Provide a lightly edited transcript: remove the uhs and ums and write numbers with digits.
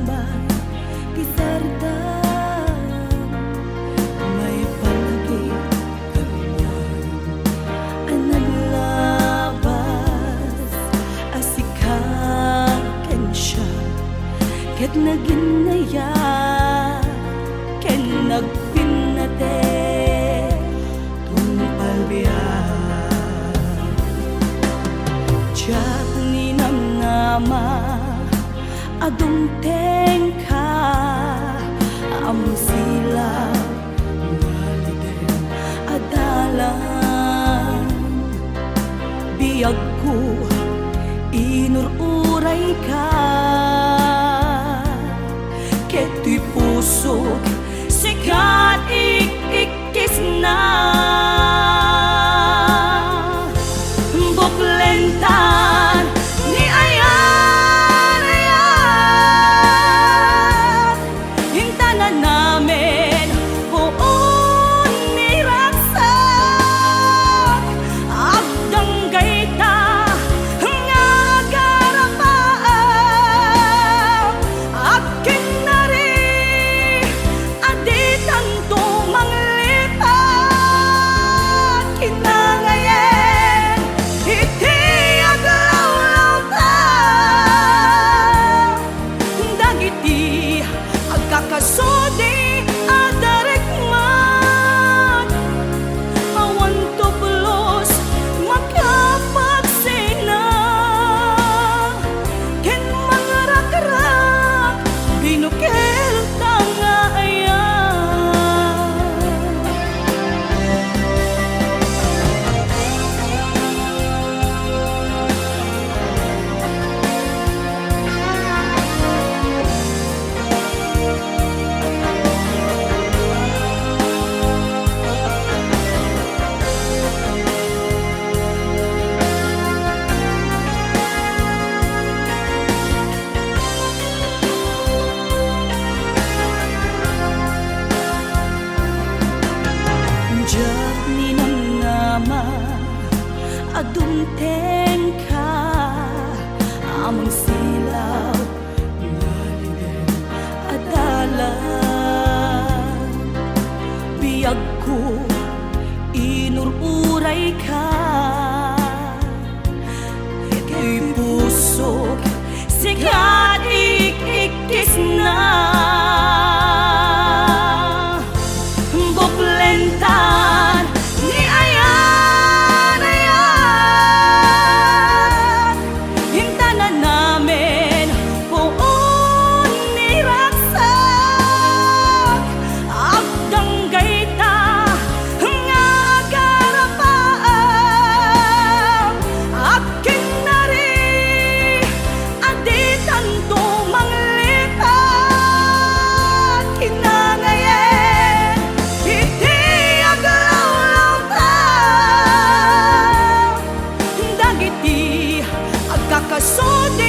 tambay ti sardam may palagi kalwan ang naglabas asikaken siya ket naginaya ken nagpinate tumpal biyak tiyak ni namnama adungteng ka among sila ngaliden adalan biyag ko inururay ka keto'y pusok sikat ikikis na buklentan ni ayan ayan hintanan namin buon ni raksak agdang gayta nga garapaan akin na rin aditan to manglipat kinangayen iti aglaw-law ta dagiti agkakasudi adarikmat awan tublos makapagsina ken mangarak-rak binukel tangayan Diyak ni namnama adungteng ka among silaw ngaliden adalan biyag ko inururay ka keto'y pusok sikat ikikis na buklentan ni ayan ayan hintanan namin buon ni raksak agdang gayta nga garapaan akin na rin aditan to manglipat kinangayen iti aglaw-law ta dagiti agkakasudi